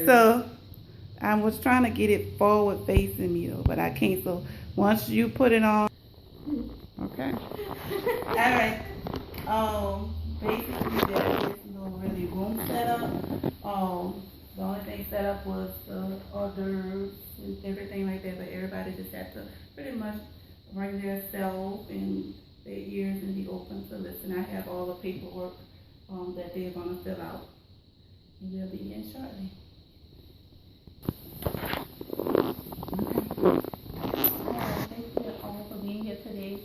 So I was trying to get it forward facing me though, but I can't. So once you put it on, okay. All right. Basically there is no really room set up. The only thing set up was the hors d'oeuvres and everything like that, but everybody just had to pretty much bring their self and their ears and be open to listen. I have all the paperwork that they're gonna fill out. And we'll begin shortly. Thank you all for being here today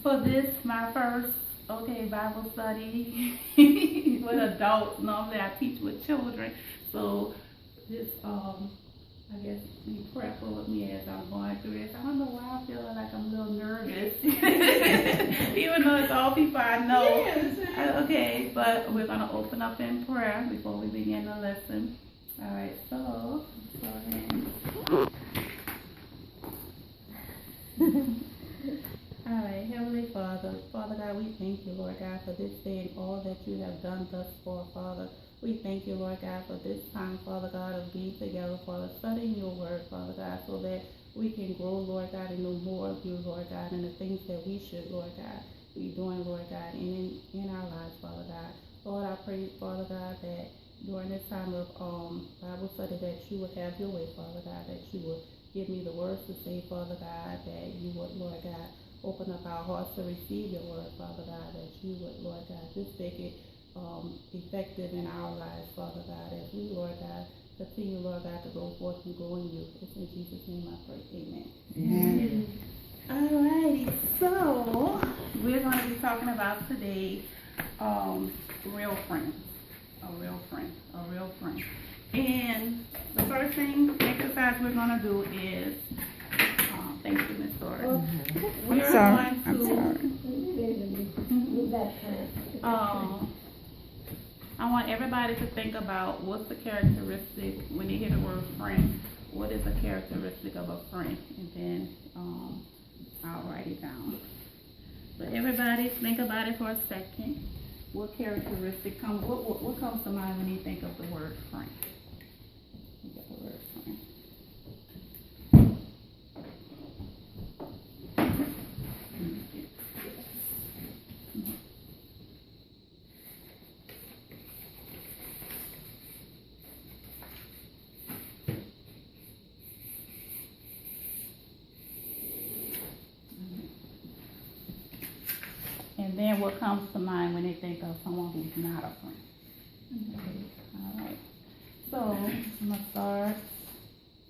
for this, my first Bible study with adults. Normally I teach with children, so this I guess be prayerful with me as I'm going through this. I don't know why I feel like I'm a little nervous, even though it's all people I know. Yes. Okay, but we're gonna open up in prayer before we begin the lesson. All right, so go ahead. All right, Heavenly Father, Father God, we thank you, Lord God, for this day and all that you have done thus far, Father. We thank you, Lord God, for this time, Father God, of being together, Father, studying your word, Father God, so that we can grow, Lord God, and know more of you, Lord God, and the things that we should, Lord God, be doing, Lord God, in our lives, Father God. Lord, I pray, Father God, that during this time of Bible study that you would have your way, Father God, that you would give me the words to say, Father God, that you would, Lord God, open up our hearts to receive your word, Father God, that you would, Lord God, just make it effective in our lives, Father God, as we, Lord God, continue, Lord God, to go forth and grow in you. It's in Jesus' name I pray. Amen. Amen. All righty. So we're going to be talking about today real friends. A real friend. A real friend. And the first exercise we're going to do is thank you, Miss Dora. I'm sorry. I want everybody to think about what's the characteristic when they hear the word friend. What is a characteristic of a friend? And then I'll write it down. So everybody think about it for a second. What characteristic comes? What comes to mind when you think of the word friend? Think of the word friend. And then what comes to mind when they think of someone who's not a friend? Okay. All right. So I'm going to start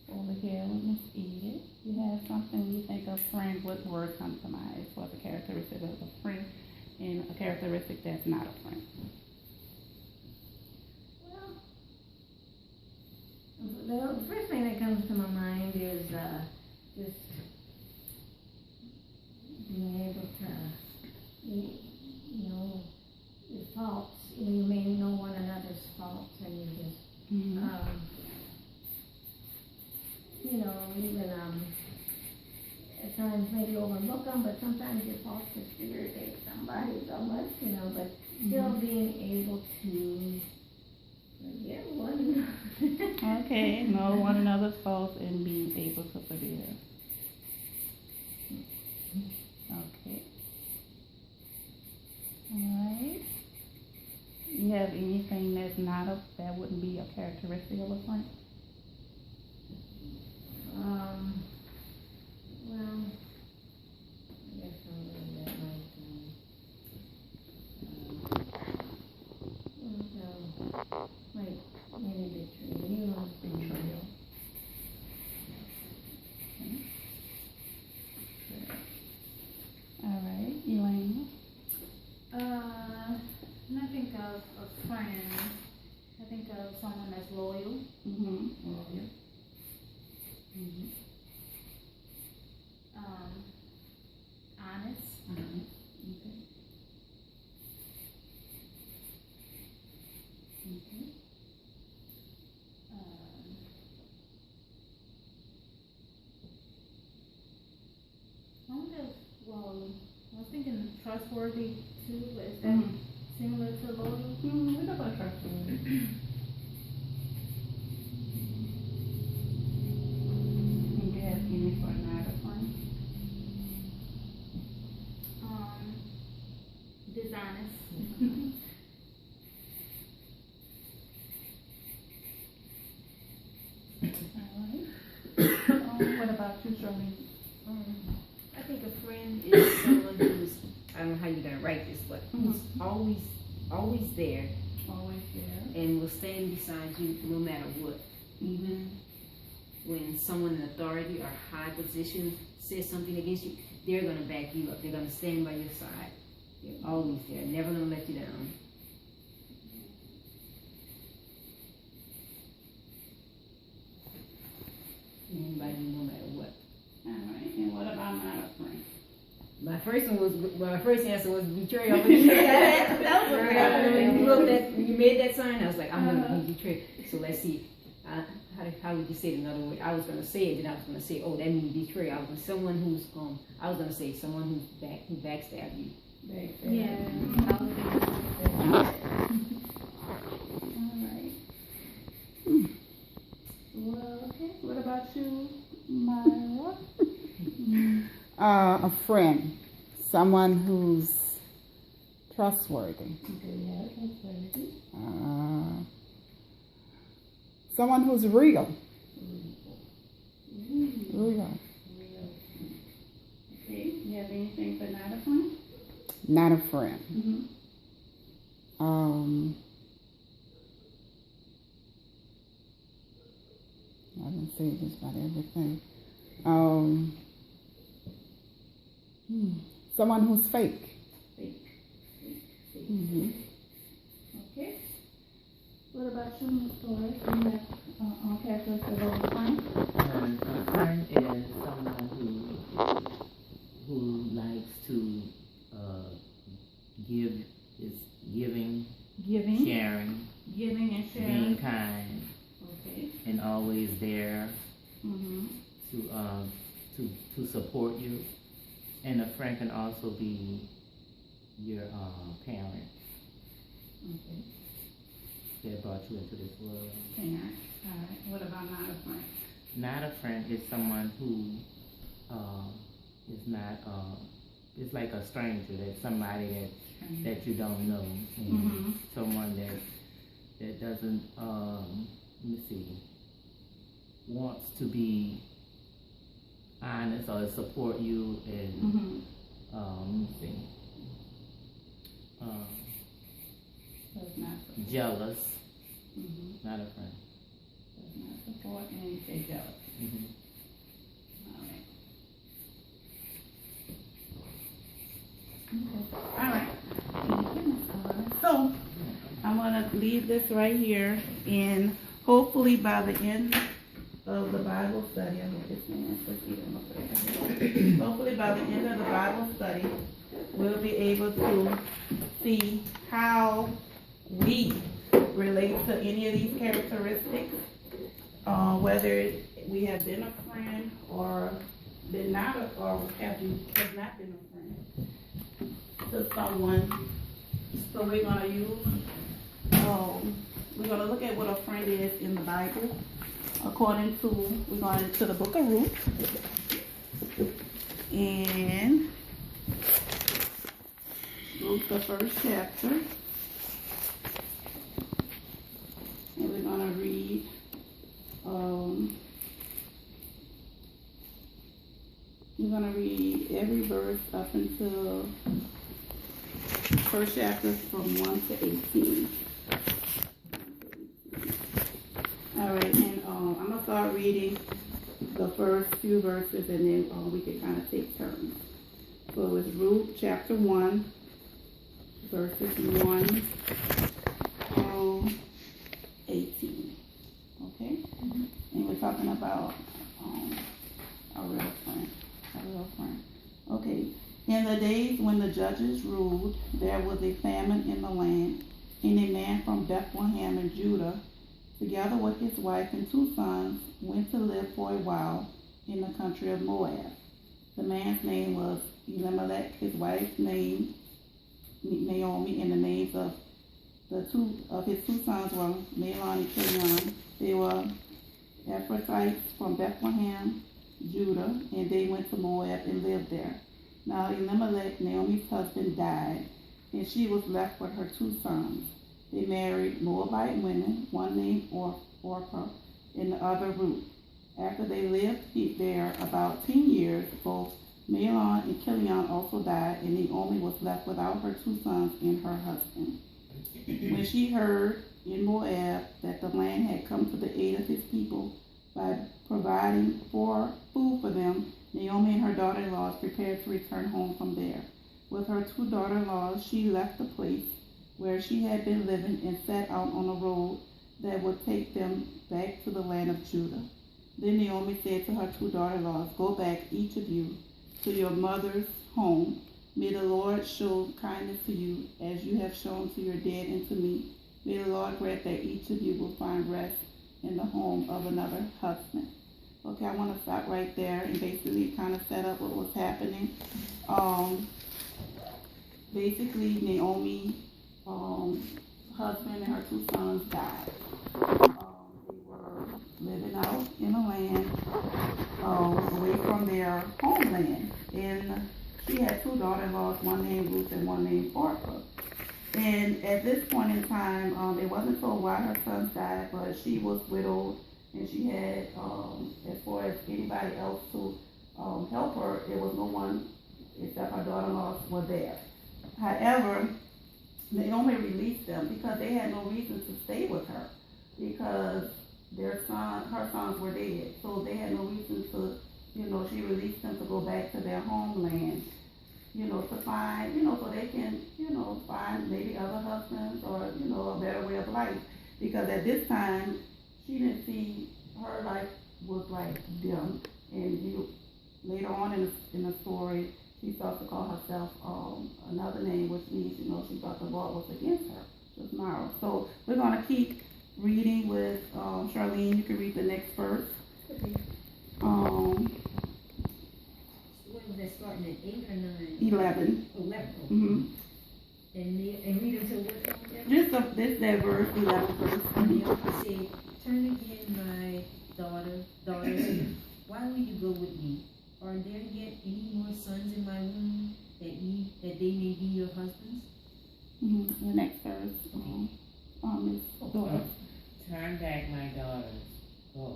over here with Miss Edith. You have something when you think of friend, what word comes to mind as far as a characteristic of a friend and a characteristic that's not a friend? Well, the first thing that comes to my mind is just being able to, your faults. You may know one another's faults, and you just, even at times maybe overlook them, but sometimes your faults just irritate somebody so much, but still being able to forgive one another. Okay, know one another's faults and being able to forgive. Okay. Alright. You have anything that wouldn't be a characteristic of a friend? Well, I guess that might maybe betrayal. Betrayal. Okay. Alright, Elaine. When I think of a friend, I think of someone that's loyal. Loyal. Honest. Okay. Okay. I was thinking trustworthy too, but is that similar to loyal? What about trustworthy? Alright. What about you, Charlene? I think a friend is someone who's, I don't know how you're gonna write this, but who's always there Always there. and will stand beside you no matter what. Even when someone in authority or high position says something against you, they're gonna back you up. They're gonna stand by your side. They're always there, never gonna let you down. Anybody, no matter what. Alright, and what about not a friend? My first answer was betrayal. That was when you made that sign, I was like, I'm gonna be betrayed. So let's see, how would you say it another way? I was gonna say it, then I was gonna say, oh, that means betray. I was someone who's I was gonna say someone who backstabbed you. Yeah. Alright. Well, okay. What about you, Myra? A friend, someone who's trustworthy. Okay, yeah, trustworthy. Someone who's real. Real. Okay, you have anything for not a friend? Not a friend. I didn't say just about everything. Someone who's fake. Okay. What about you, Ms. Torres? You have characteristics of a friend? A friend is someone who likes to give, is giving, sharing, and sharing. being kind, Okay. and always there to support you. And a friend can also be your parent Okay. that brought you into this world. Parent. Alright. What about not a friend? Not a friend is someone who is not, it's like a stranger, that's somebody that you don't know, and someone that doesn't, let me see, wants to be honest or support you and, let me see, Does not support. jealous, not a friend. Does not support and you say jealous. Alright. Okay. Alright. So, I'm going to leave this right here, and hopefully by the end of the Bible study, I hope this man is hopefully by the end of the Bible study, we'll be able to see how we relate to any of these characteristics, whether we have been a friend or been not or have not been a friend to someone. So we're going to use, we're going to look at what a friend is in the Bible. According to, we're going to the book of Ruth. And Ruth, the first chapter. And we're going to read, every verse up until first chapter from 1 to 18. All right, and I'm going to start reading the first few verses, and then we can kind of take turns. So it's Ruth chapter 1, verses 1 through 18. Okay? And we're talking about a real friend. Okay. In the days when the judges ruled, there was a famine in the land, and a man from Bethlehem in Judah, together with his wife and 2 sons, went to live for a while in the country of Moab. The man's name was Elimelech, his wife's name Naomi, and the names of his 2 sons were Mahlon and Chilion. They were Ephrathites from Bethlehem, Judah, and they went to Moab and lived there. Now Elimelech, Naomi's husband, died, and she was left with her 2 sons. They married Moabite women, one named Orpah and the other Ruth. After they lived there about 10 years, both Mahlon and Chilion also died, and Naomi was left without her 2 sons and her husband. When she heard in Moab that the land had come to the aid of his people by providing for food for them, Naomi and her daughter-in-laws prepared to return home from there. With her 2 daughter-in-laws, she left the place where she had been living and set out on a road that would take them back to the land of Judah. Then Naomi said to her 2 daughter-in-laws, "Go back, each of you, to your mother's home. May the Lord show kindness to you as you have shown to your dead and to me. May the Lord grant that each of you will find rest in the home of another husband." Okay, I want to stop right there and basically kind of set up what was happening. Basically, Naomi's husband and her 2 sons died. They were living out in a land away from their homeland. And she had 2 daughter-in-laws, one named Ruth and one named Orpah. And at this point in time, it wasn't told why her sons died, but she was widowed, and she had, as far as anybody else to help her, there was no one except her daughter-in-laws were there. However, Naomi released them because they had no reason to stay with her because her sons were dead. So they had no reason to, she released them to go back to their homeland, to find, so they can, find maybe other husbands or, a better way of life. Because at this time, she didn't see her life was like dim. And later on in the story, she starts to call herself another name, which means, she thought the Lord was against her. She was Mara. So we're going to keep reading with Charlene. You can read the next verse. When was that starting at 8 or 9? 11. 11. Mm-hmm. And read until what time? This that verse, 11 verse. And Naomi said, "Turn again, my daughters. Why will you go with me? Are there yet any more sons in my womb that they may be your husbands?" The next verse. Daughter. Turn back, my daughters, go,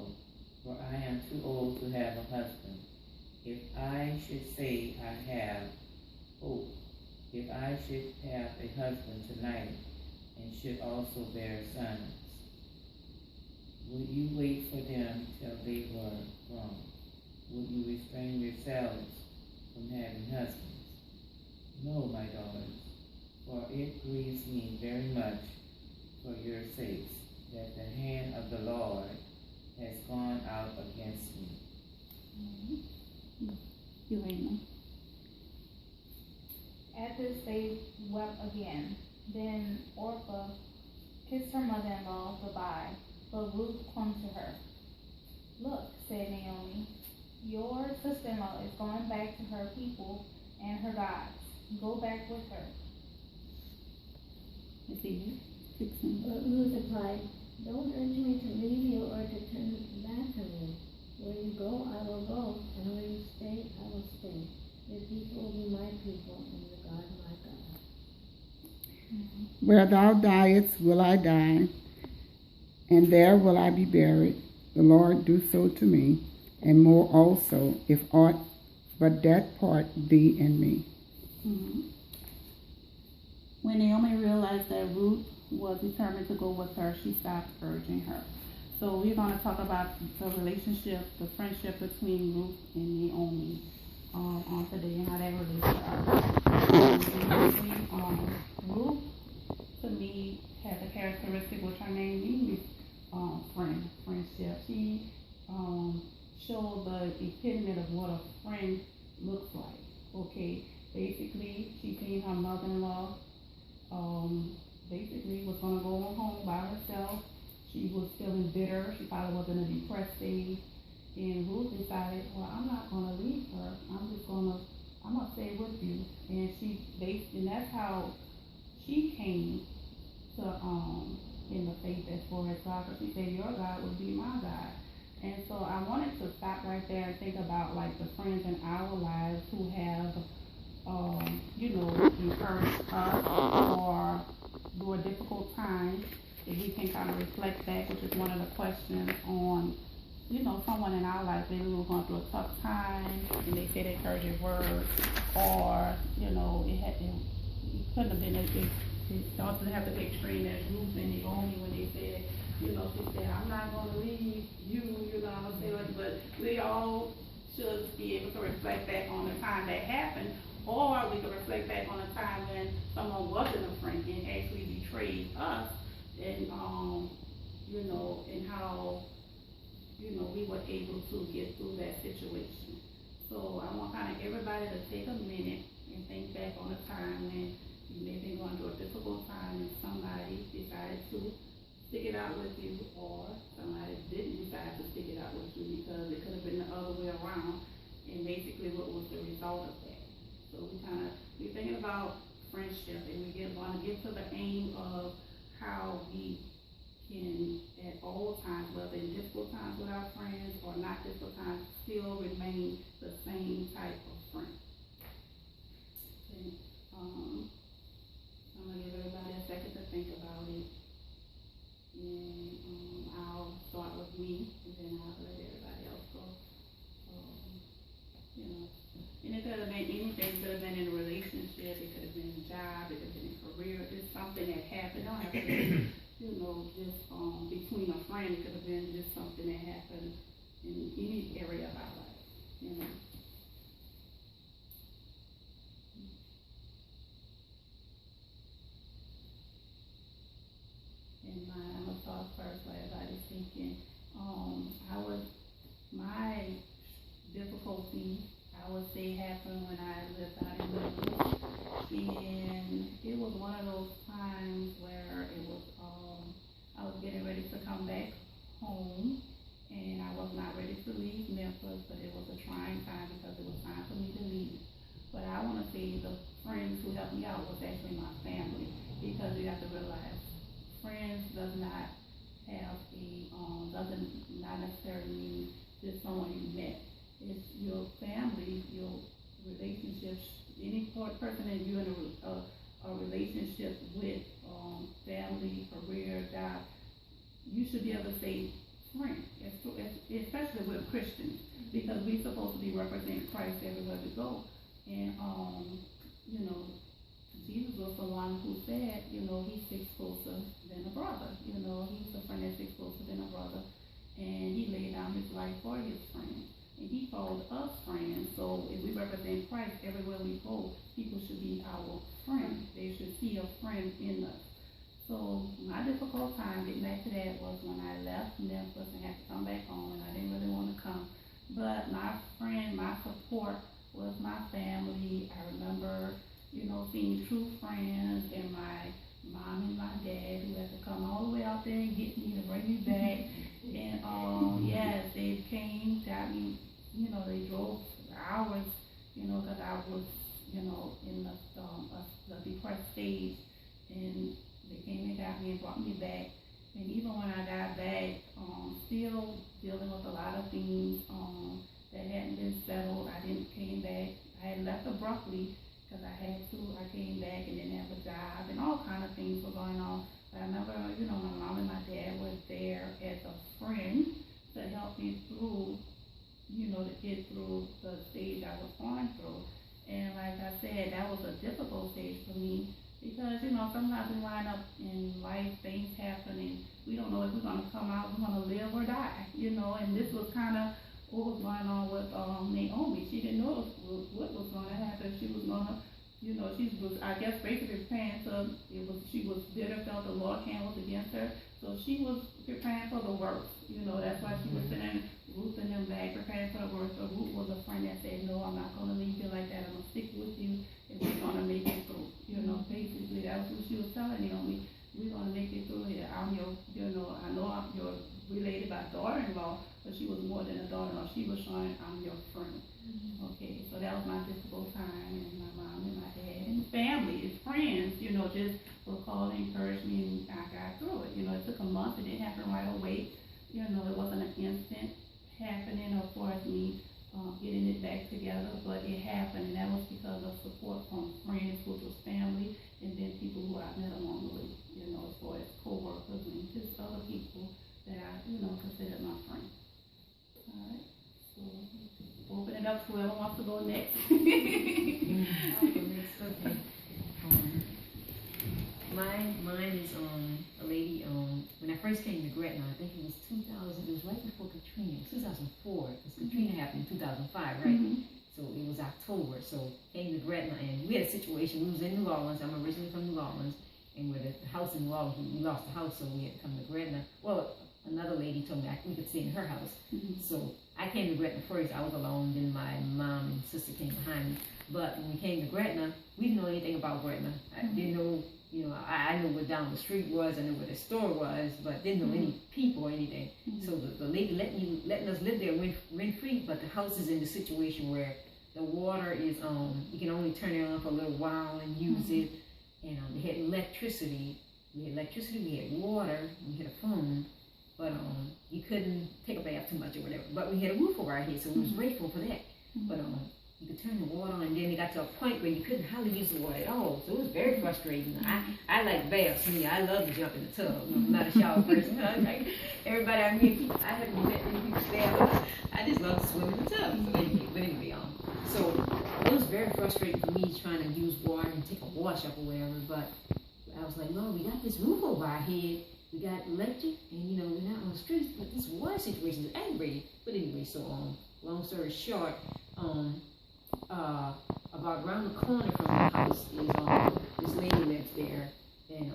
for I am too old to have a husband. If I should say I have hope, if I should have a husband tonight, and should also bear sons, would you wait for them till they were grown? Would you restrain yourselves from having husbands? No, my daughters, for it grieves me very much for your sakes that the hand of the Lord has gone out against me. Elena. At this they wept again. Then Orpah kissed her mother-in-law goodbye, but Ruth clung to her. "Look," said Naomi, "your sister-in-law is going back to her people and her gods. Go back with her." But Ruth replied, "Don't urge me to leave you or to turn back from you. Where you go, I will go, and where you stay, I will stay. Your people will be my people, and your God my God." Where thou diest will I die, and there will I be buried. The Lord do so to me, and more also, if aught but that part be in me. When Naomi realized that Ruth was determined to go with her, she stopped urging her. So we're going to talk about the relationship, the friendship between Ruth and Naomi on today and how that relates to us. Ruth, to me, has a characteristic which her name means friendship. She showed the epitome of what a friend looks like. Okay, basically, she seen her mother-in-law basically was going to go home by herself. She was feeling bitter. She probably was in a depressed stage. And Ruth decided, well, I'm not going to leave her. I'm going to stay with you. And that's how she came to, in the faith as far as God. Because she said, your God would be my God. And so I wanted to stop right there and think about like the friends in our lives who have, encouraged us or during difficult times. if we can kind of reflect back, which is one of the questions on, someone in our life, maybe we were going through a tough time, and they said encouraging words, or, it couldn't have been it doesn't have to be extreme as Ruth and Naomi when they said, she said, I'm not going to leave you, but we all should be able to reflect back on the time that happened, or we could reflect back on a time when someone wasn't a friend and actually betrayed us, and and how, we were able to get through that situation. So I want kind of everybody to take a minute and think back on a time when you may have been going through a difficult time and somebody decided to stick it out with you, or somebody didn't decide to stick it out with you, because it could have been the other way around, and basically what was the result of that. So we're thinking about friendship, and want to get to the aim of how we can, at all times, whether in difficult times with our friends or not difficult times, still remain the same type of friend. Okay. I'm going to give everybody a second to think about it. And I'll start with me, and then I'll let everybody else go. And it could have been anything. It could have been in a relationship. It could have been a job. It could have been a career. Just something that happened. Don't have to be, just between a friend. It could have been just something that happened in any area of our life. And I'm gonna talk first while everybody's thinking. My difficulty, I would say, happened when I lived out in Memphis, and it was one of those times where it was, I was getting ready to come back home, and I was not ready to leave Memphis, but it was a trying time because it was time for me to leave. But I want to say the friends who helped me out was actually my family, because you have to realize friends does not have doesn't not necessarily mean just someone you met. It's your family, your relationships, any person that you're in a relationship with, family, career, job, you should be able to say friend, especially with Christians, because we're supposed to be representing Christ everywhere we go. And Jesus was the one who said, he sticks closer than a brother. He's the friend that sticks closer than a brother. And he laid down his life for his friends. And he called us friends. So if we represent Christ everywhere we go, people should be our friend. They should see a friend in us. So my difficult time getting back to that was when I left Memphis and had to come back home, and I didn't really want to come. But my friend, my support was my family. I remember seeing true friends, and my mom and my dad, who had to come all the way out there and get me to bring me back. And yes, they came, got me, they drove hours, because I was, in the depressed stage, and they came and got me and brought me back. And even when I got back, still dealing with a lot of things that hadn't been settled. I came back. I had left abruptly, because I had to. I came back and didn't have a job, and all kind of things were going on. But I remember, my mom and my dad were there as a friend to help me through, to get through the stage I was going through. And like I said, that was a difficult stage for me, because, sometimes we wind up in life, things happen, and we don't know if we're going to come out, we're going to live or die, and this was kind of what was going on with Naomi. She didn't know what was going to happen. She was going to, she was, I guess, basically preparing she was bitter, felt the Lord's hand was against her. So she was preparing for the worst. That's why she was sending Ruth and them back, preparing for the worst. So Ruth was a friend that said, no, I'm not going to leave you like that. I'm going to stick with you, and we're going to make it through. Basically, that was what she was telling Naomi. We're going to make it through here. I'm your, I know I'm your related by daughter-in-law, but she was more than a daughter-in-law. She was showing I'm your friend. Okay, so that was my difficult time, and my mom and my dad and family and friends, just were calling, encouraged me, and I got through it. It took a month. It didn't happen right away. It wasn't an instant happening. Of course, me getting it back together, but it happened, and that was because of support from friends, which was family, and then people who I met along the way, as far as co-workers and just other people that I, consider my friends. All right, so open it up to whoever wants to go next. Okay. Mine is a lady. When I first came to Gretna, I think it was 2000. It was right before Katrina, 2004. Because Katrina happened in 2005, right? Mm-hmm. So it was October. So came to Gretna, and we had a situation. We was in New Orleans. I'm originally from New Orleans, and with the house in New Orleans, we lost the house, so we had to come to Gretna. Well, another lady told me we could stay in her house. Mm-hmm. So I came to Gretna first. I was alone. Then my mom and sister came behind me. But when we came to Gretna, we didn't know anything about Gretna. I didn't know. I knew what down the street was, I knew where the store was, but didn't know any people or anything. Mm-hmm. So the lady letting us live there rent free, but the house is in the situation where the water is you can only turn it on for a little while and use it. And they had electricity. We had water, we had a phone, but you couldn't take a bath too much or whatever. But we had a roof over our head, so we was grateful for that. But you could turn the water on, and then it got to a point where you couldn't hardly use the water at all. So it was very frustrating. I like baths. I love to jump in the tub. I'm not a shower person. Like everybody I meet, I haven't met many people there, but I just love to swim in the tub. But anyway, so it was very frustrating for me trying to use water and take a wash up or whatever. But I was like, Lord, we got this roof over our head. We got electric, and we're not on the streets, but this water situation is aggravating. But anyway, so long story short, about around the corner from the house is this lady lives there, and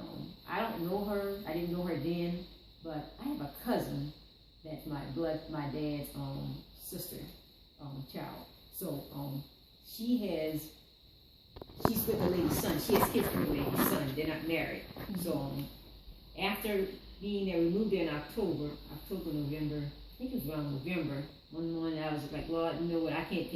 I don't know her. I didn't know her then, but I have a cousin that's my dad's sister, child. So she's with the lady's son. She has kids with the lady's son. They're not married. So after being there, we moved there in October, November. I think it was around November. One morning I was like, Lord, you know what? I can't take